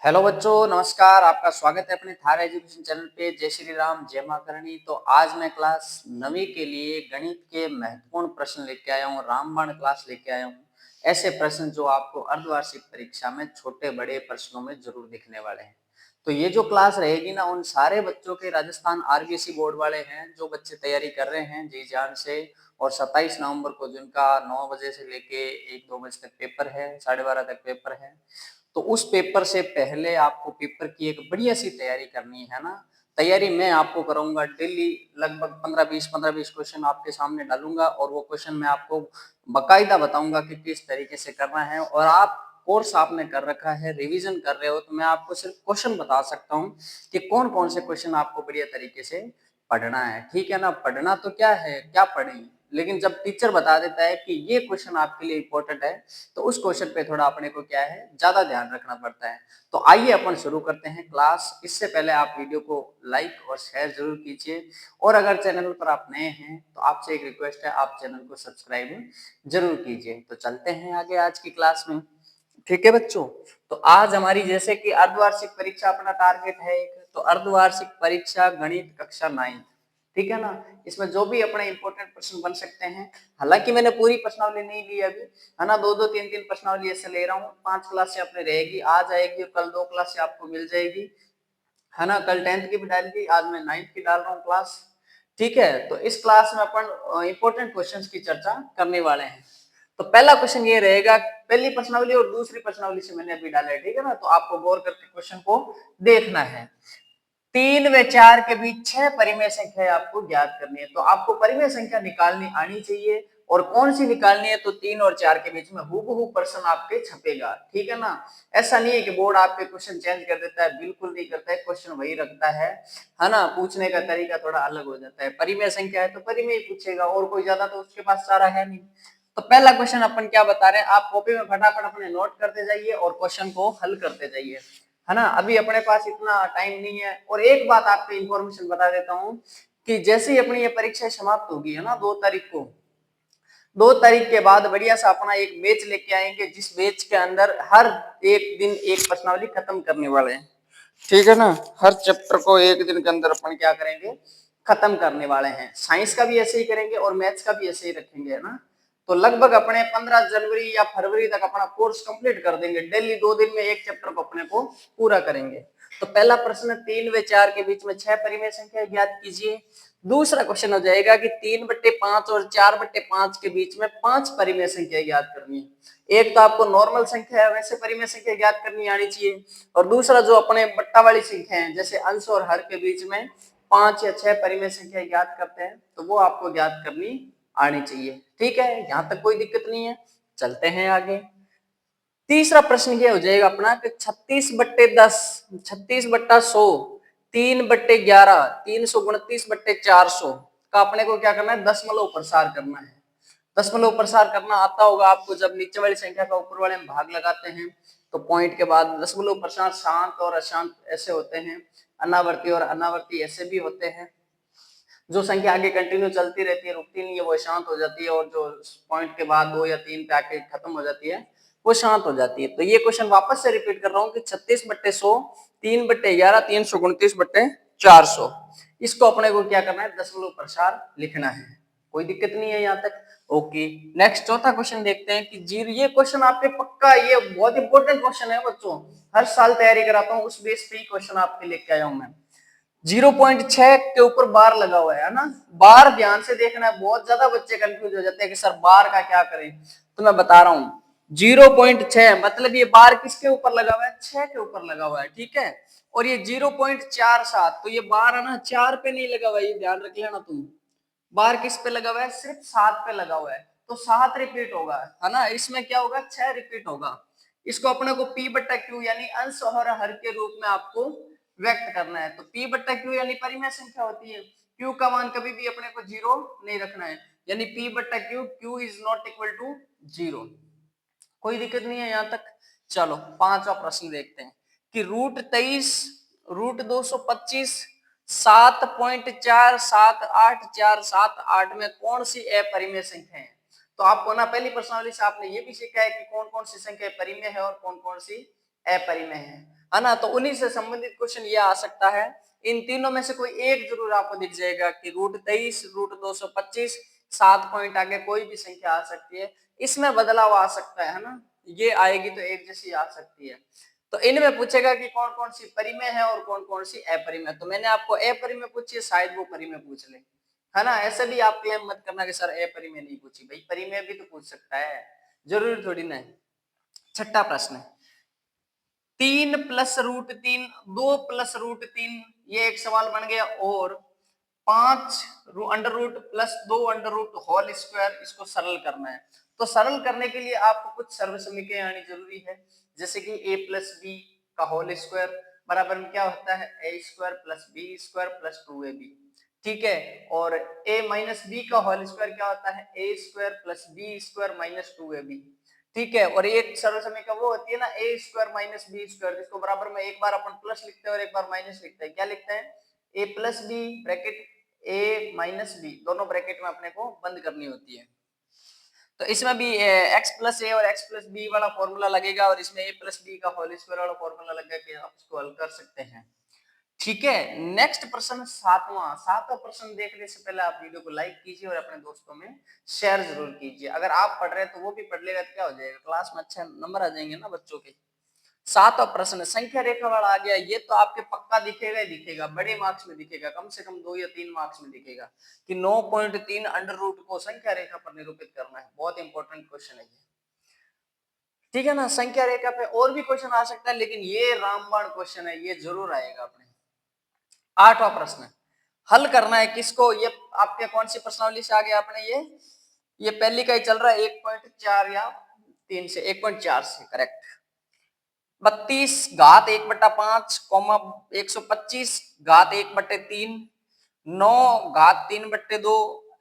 Hello बच्चों, नमस्कार। आपका स्वागत है अपने थार एजुकेशन चैनल पे। जय श्री राम, जय मां करणी। तो आज मैं क्लास 9वीं के लिए गणित के महत्वपूर्ण प्रश्न लेके आया हूँ, रामबाण क्लास लेके आया हूँ। ऐसे प्रश्न जो आपको अर्धवार्षिक परीक्षा में छोटे बड़े प्रश्नों में जरूर दिखने वाले हैं। तो ये जो क्लास रहेगी ना, उन सारे बच्चों के राजस्थान आरबीएसई बोर्ड वाले हैं जो बच्चे तैयारी कर रहे हैं जी जान से। और 27 नवंबर को जिनका 9 बजे से लेके 1-2 बजे तक पेपर है, 12:30 तक पेपर है। तो उस पेपर से पहले आपको पेपर की एक बढ़िया सी तैयारी करनी है ना। तैयारी मैं आपको कराऊंगा डेली, लगभग 15-20 क्वेश्चन आपके सामने डालूंगा और वो क्वेश्चन मैं आपको बकायदा बताऊंगा कि किस तरीके से करना है। और आप कोर्स आपने कर रखा है, रिवीजन कर रहे हो, तो मैं आपको सिर्फ क्वेश्चन बता सकता हूँ कि कौन कौन से क्वेश्चन आपको बढ़िया तरीके से पढ़ना है। ठीक है ना। पढ़ना तो क्या है, क्या पढ़ें, लेकिन जब टीचर बता देता है कि ये क्वेश्चन आपके लिए इंपॉर्टेंट है तो उस क्वेश्चन पे थोड़ा अपने को क्या है, ज्यादा ध्यान रखना पड़ता है। तो आइए अपन शुरू करते हैं क्लास। इससे पहले आप वीडियो को लाइक और शेयर जरूर कीजिए। और अगर चैनल पर आप नए हैं तो आपसे एक रिक्वेस्ट है, आप चैनल को सब्सक्राइब जरूर कीजिए। तो चलते हैं आगे आज की क्लास में। ठीक है बच्चों। तो आज हमारी जैसे कि अर्धवार्षिक परीक्षा अपना टारगेट है एक, तो अर्धवार्षिक परीक्षा गणित कक्षा 9, ठीक है ना। इसमें जो भी अपने इंपॉर्टेंट प्रश्न बन सकते हैं, हालांकि मैंने पूरी प्रश्नावली नहीं ली अभी, है ना। 2-2 3-3 प्रश्नावली ऐसे ले रहा हूँ। 5 क्लास से अपने रहेगी, आज आएगी और कल 2 क्लास से आपको मिल जाएगी, है ना। कल 10th की भी डाल दी, आज मैं 9th की डाल रहा हूँ क्लास। ठीक है। तो इस क्लास में अपन इंपॉर्टेंट क्वेश्चंस की चर्चा करने वाले हैं। तो पहला क्वेश्चन ये रहेगा, पहली प्रश्नावली और दूसरी प्रश्नावली से मैंने अभी डाला है, ठीक है ना। तो आपको गौर करके क्वेश्चन को देखना है। 3 व 4 के बीच 6 परिमेय संख्या आपको ज्ञात करनी है। तो आपको परिमेय संख्या निकालनी आनी चाहिए। और कौन सी निकालनी है, तो 3 और 4 के बीच में हूबहू प्रश्न आपके छपेगा, ठीक है ना। ऐसा नहीं है कि बोर्ड आपके क्वेश्चन चेंज कर देता है, बिल्कुल नहीं करता है, क्वेश्चन वही रखता है ना। पूछने का तरीका थोड़ा अलग हो जाता है। परिमेय संख्या है तो परिमेय ही पूछेगा, और कोई ज्यादा तो उसके पास सारा है नहीं। तो पहला क्वेश्चन अपन क्या बता रहे हैं, आप कॉपी में फटाफट अपने नोट करते जाइए और क्वेश्चन को हल करते जाइए, है ना। अभी अपने पास इतना टाइम नहीं है। और एक बात आपको इंफॉर्मेशन बता देता हूं कि जैसे ही अपनी ये परीक्षा समाप्त होगी, है ना, 2 तारीख को, 2 तारीख के बाद बढ़िया सा अपना एक बैच लेके आएंगे, जिस बैच के अंदर हर एक दिन एक प्रश्नावली खत्म करने वाले हैं, ठीक है ना। हर चैप्टर को एक दिन के अंदर अपन क्या करेंगे, खत्म करने वाले हैं। साइंस का भी ऐसे ही करेंगे और मैथ्स का भी ऐसे ही रखेंगे, है ना। तो लगभग अपने 15 जनवरी या फरवरी तक अपना कोर्स कंप्लीट कर देंगे। डेली 2 दिन में एक चैप्टर को अपने को पूरा करेंगे। तो पहला प्रश्न, 3 व 4 के बीच में 6 परिमेय संख्या ज्ञात कीजिए। दूसरा क्वेश्चन हो जाएगा कि 3/5 और 4/5 के बीच में 5 परिमेय संख्या ज्ञात करनी है। एक तो आपको नॉर्मल संख्या है, वैसे परिमेय संख्या ज्ञात करनी आनी चाहिए। और दूसरा जो अपने बट्टा वाली संख्या है, जैसे अंश और हर के बीच में 5 या 6 परिमेय संख्या ज्ञात करते हैं, तो वो आपको ज्ञात करनी आनी चाहिए। ठीक है, यहां तक कोई दिक्कत नहीं है। चलते हैं आगे। तीसरा प्रश्न ये हो जाएगा अपना कि 36/10, 36/100, 3/11, 329/400 का अपने को क्या करना है, दशमलव प्रसार करना है। दशमलव प्रसार करना आता होगा आपको, जब नीचे वाली संख्या का ऊपर वाले में भाग लगाते हैं तो पॉइंट के बाद दशमलव प्रसार शांत और अशांत ऐसे होते हैं, अनावर्ती और अनावर्ती ऐसे भी होते हैं। जो संख्या आगे कंटिन्यू चलती रहती है, रुकती नहीं है, वो शांत हो जाती है। और जो पॉइंट के बाद 2 या 3 पे आके खत्म हो जाती है, वो शांत हो जाती है। तो ये क्वेश्चन वापस से रिपीट कर रहा हूँ कि 36/100, 3/11, 329/400, इसको अपने को क्या करना है, दशमलव प्रसार लिखना है। कोई दिक्कत नहीं है यहाँ तक। ओके, नेक्स्ट चौथा क्वेश्चन देखते हैं कि जीरो। ये क्वेश्चन आपके पक्का, ये बहुत इंपॉर्टेंट क्वेश्चन है बच्चों, हर साल तैयारी कराता हूँ, उस बेस पे ही क्वेश्चन आपके लेके आया हूं मैं। 0.6 के ऊपर बार लगा हुआ है ना। बार ध्यान से देखना है, बहुत ज्यादा बच्चे कंफ्यूज हो जाते हैं कि सर बार का क्या करें। तो मैं बता रहा हूं, 0.6 मतलब ये बार किसके ऊपर लगा हुआ है, 6 के ऊपर लगा हुआ है, ठीक है। और ये 0.47, तो ये बार है ना 4 पे नहीं लगा हुआ है, ये ध्यान रख लेना तुम। बार किस पे लगा हुआ है, सिर्फ 7 पे लगा हुआ है। तो 7 रिपीट होगा, है ना। इसमें क्या होगा, 6 रिपीट होगा। इसको अपने को P/Q यानी अंश और हर के रूप में आपको व्यक्त करना है। तो P/Q यानी परिमेय संख्या होती है। Q का मान कभी भी अपने को 0 नहीं रखना है, यानी P/Q, Q is not equal to 0। कोई दिक्कत नहीं है यहाँ तक। चलो पांचवा प्रश्न देखते हैं कि √23, √225, 7.47848 में कौन सी अपरिमेय संख्या है। तो आपको ना पहली प्रश्नावली से आपने ये भी सीखा है कि कौन कौन सी संख्या परिमेय है और कौन कौन सी अपरिमेय है ना। तो उन्हीं से संबंधित क्वेश्चन ये आ सकता है। इन तीनों में से कोई एक जरूर आपको दिख जाएगा कि √23, √225, 7 पॉइंट आगे कोई भी संख्या आ सकती है। इसमें बदलाव आ सकता है ना, ये आएगी तो एक जैसी आ सकती है। तो इनमें पूछेगा कि कौन कौन सी परिमेय है और कौन कौन सी अपरिमेय। तो मैंने आपको अपरिमेय पूछी है, शायद वो परिमेय पूछ ले, है ना। ऐसे भी आप क्लेम मत करना कि सर अपरिमेय नहीं पूछी, भाई परिमेय भी तो पूछ सकता है, जरूरी थोड़ी ना है। छठा प्रश्न है 3 + √3, 2 + √3, ये एक सवाल बन गया। और 5 √√ + 2 √² इसको सरल करना है। तो सरल करने के लिए आपको कुछ सर्वसमीकरण आनी जरूरी है, जैसे कि a + b का होल स्क्वायर बराबर में क्या होता है a² + b² + 2ab, ठीक है। और a - b का होल स्क्वायर क्या होता है a² + b² - 2ab, ठीक है। और एक सरल समीकरण वो होती है ना a² - b², जिसको बराबर में एक बार अपन प्लस लिखते हैं और एक बार माइनस लिखते हैं। क्या लिखते हैं a + b bracket a - b, दोनों ब्रैकेट में अपने को बंद करनी होती है। तो इसमें भी x + a और x + b वाला फॉर्मूला लगेगा और इसमें a + b का होल स्क्वायर वाला फॉर्मूला लगेगा कि आप इसको हल कर सकते हैं, ठीक है। नेक्स्ट प्रश्न सातवां प्रश्न देखने से पहले आप वीडियो को लाइक कीजिए और अपने दोस्तों में शेयर जरूर कीजिए। अगर आप पढ़ रहे हैं तो वो भी पढ़ लेगा तो क्या हो जाएगा, क्लास में अच्छे नंबर आ जाएंगे ना बच्चों के। सातवां प्रश्न संख्या रेखा वाला आ गया। ये तो आपके पक्का दिखेगा ही दिखेगा, बड़े मार्क्स में दिखेगा, कम से कम 2 या 3 मार्क्स में दिखेगा कि 9.3 अंडर रूट को संख्या रेखा पर निरूपित करना है। बहुत इंपॉर्टेंट क्वेश्चन है ये, ठीक है ना। संख्या रेखा पे और भी क्वेश्चन आ सकता है, लेकिन ये रामबाण क्वेश्चन है, ये जरूर आएगा अपने। आठवां प्रश्न हल करना है किसको, ये आपके कौन सी प्रश्नावली से आ गया आपने, ये पहली का ही चल रहा है 1.4 या 3 से 1.4 से, करेक्ट। 32 घात 1/5, 125 घात 1/3, 9 घात 3/2,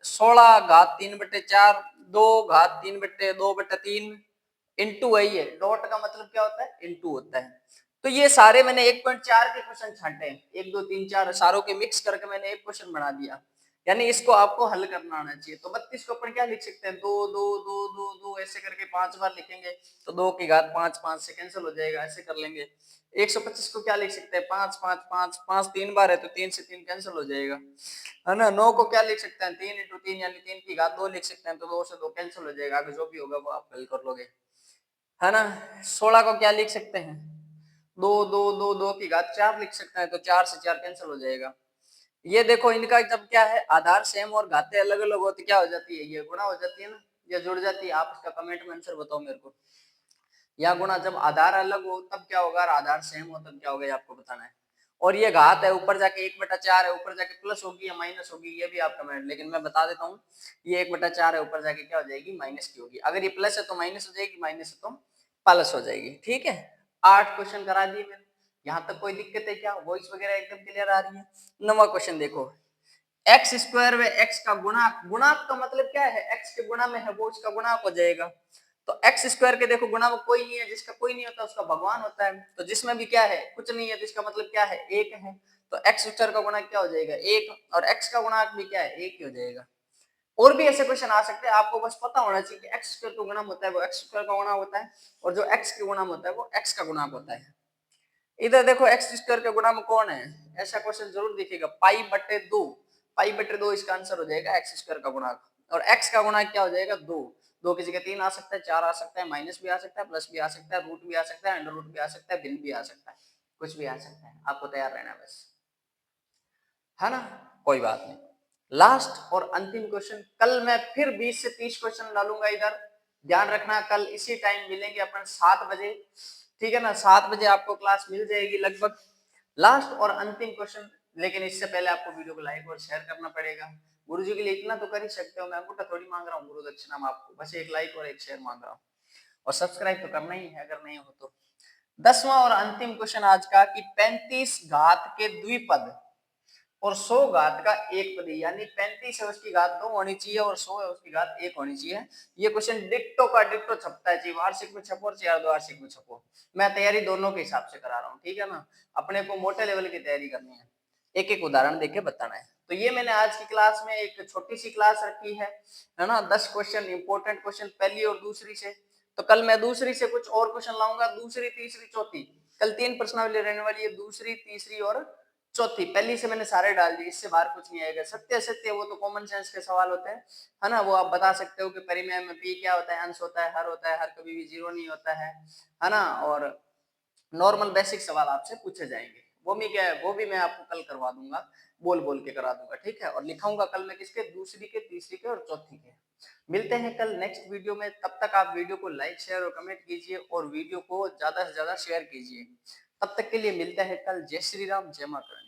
16 घात 3/4, 2 घात 3/2/3 इंटू है। ये डॉट का मतलब क्या होता है, इंटू होता है। तो ये सारे मैंने 1.4 के क्वेश्चन छांटे हैं, 1 2 3 4 सारों के मिक्स करके मैंने एक क्वेश्चन बना दिया, यानी इसको आपको हल करना आना चाहिए। तो 32 को अपन क्या लिख सकते हैं, 2 2 2 2 2 ऐसे करके 5 बार लिखेंगे तो 2 की घात 5 5 से कैंसिल हो जाएगा, ऐसे कर लेंगे। 125 को क्या लिख सकते हैं, 5 5 5 5 3 बार है तो 3 से 3 कैंसिल हो जाएगा, है ना। 9 को क्या लिख सकते हैं, 3 × 3 यानी 3 की घात 2 लिख सकते हैं, तो 2 से 2 कैंसिल हो जाएगा, आगे जो भी होगा वो आप हल कर लोगे, है ना। 16 को क्या लिख सकते हैं, 2 2 2 2 की घात 4 लिख सकते हैं, तो 4 से 4 कैंसिल हो जाएगा। ये देखो इनका जब क्या है आधार सेम और घातें अलग अलग होती क्या हो जाती है, ये गुणा हो जाती है ना, ये जुड़ जाती है। आप इसका कमेंट में आंसर बताओ मेरे को, या गुणा जब आधार अलग हो तब क्या होगा और आधार सेम हो तब क्या होगा, ये आपको बताना है। और ये घात है ऊपर जाके 1/4 है, ऊपर जाके प्लस होगी या माइनस होगी, ये भी आप कमेंट, लेकिन मैं बता देता हूँ ये 1/4 है, ऊपर जाके क्या हो जाएगी, माइनस की होगी। अगर ये प्लस है तो माइनस हो जाएगी, माइनस है तो प्लस हो जाएगी, ठीक है। 8 क्वेश्चन करा दिए मैंने, यहाँ तक कोई दिक्कत है क्या, वॉइस वगैरह एकदम क्लियर आ रही है। 9वां क्वेश्चन देखो, x² व x का गुणाक, गुणाक का मतलब क्या है, x के गुणा में है वो उसका गुणाक हो जाएगा। तो x² के देखो गुणा में कोई नहीं है, जिसका कोई नहीं होता उसका भगवान होता है, तो जिसमें भी क्या है कुछ नहीं है, जिसका मतलब क्या है 1 है, तो x² का गुणाक क्या हो जाएगा 1, और x का गुणाक भी क्या है 1 ही हो जाएगा। और भी ऐसे क्वेश्चन आ सकते हैं, आपको बस पता होना चाहिए कि x² का गुणा होता है वो x² का गुणा होता है, और जो x के गुणा होता है वो x का गुणाक होता है। इधर देखो x² के गुणा में कौन है, ऐसा क्वेश्चन जरूर दिखेगा, π/2, π/2 इसका आंसर हो जाएगा x² का गुणाक, और x का गुणाक क्या हो जाएगा 2, 2 की जगह 3 आ सकता है, 4 आ सकता है, माइनस भी आ सकता है, प्लस भी आ सकता है, रूट भी आ सकता है, अंडर रूट भी आ सकता है, भिन्न भी आ सकता है, कुछ भी आ सकता है, आपको तैयार रहना बस, है ना। कोई बात नहीं। लास्ट और अंतिम क्वेश्चन, कल मैं फिर 20 से 30 क्वेश्चन डालूंगा इधर, ध्यान रखना कल इसी टाइम मिलेंगे अपन 7 बजे, ठीक है ना। 7 बजे आपको क्लास मिल जाएगी लगभग। लास्ट और अंतिम क्वेश्चन, लेकिन इससे पहले आपको वीडियो को लाइक और शेयर करना पड़ेगा। गुरु जी के लिए इतना तो कर ही सकते हो, मैं अंगूठा थोड़ी मांग रहा हूँ गुरु दक्षिणा में, आपको बस एक लाइक और एक शेयर मांग रहा हूँ, और सब्सक्राइब तो करना ही है अगर नहीं हो तो। 10वां और अंतिम क्वेश्चन आज का कि 35 घात के द्विपद और 100 घात का एक पदी, यानी 35 है उसकी घात 2 होनी चाहिए और 100 है उसकी घात 1 होनी चाहिए। ये क्वेश्चन डिट्टो का डिट्टो छपता है, चाहिए वार्षिक में छपो और अर्धवार्षिक में छपो। मैं तैयारी दोनों के हिसाब से करा रहा हूँ, ठीक है ना। अपने को मोटे लेवल की तैयारी करनी है, एक एक उदाहरण देके बताना है। तो ये मैंने आज की क्लास में एक छोटी सी क्लास रखी है ना, 10 क्वेश्चन इंपॉर्टेंट क्वेश्चन पहली और दूसरी से, तो कल मैं दूसरी से कुछ और क्वेश्चन लाऊंगा, दूसरी, तीसरी, चौथी। कल 3 प्रश्नावली रहने वाली है, दूसरी, तीसरी और चौथी। पहली से मैंने सारे डाल दिए, इससे बाहर कुछ नहीं आएगा। सत्य असत्य वो तो कॉमन सेंस के सवाल होते हैं, है ना। वो आप बता सकते हो कि परिमेय में पी क्या होता है, अंश होता है, हर होता है, हर कभी भी जीरो नहीं होता है ना। और नॉर्मल बेसिक सवाल आपसे पूछे जाएंगे, वो भी क्या है, वो भी मैं आपको कल करवा दूंगा, बोल बोल के करा दूंगा, ठीक है। और लिखाऊंगा कल मैं किसके, दूसरी के, तीसरी के और चौथी के। मिलते हैं कल नेक्स्ट वीडियो में, तब तक आप वीडियो को लाइक शेयर और कमेंट कीजिए और वीडियो को ज्यादा से ज्यादा शेयर कीजिए। तब तक के लिए मिलते हैं कल। जय श्री राम, जय माता।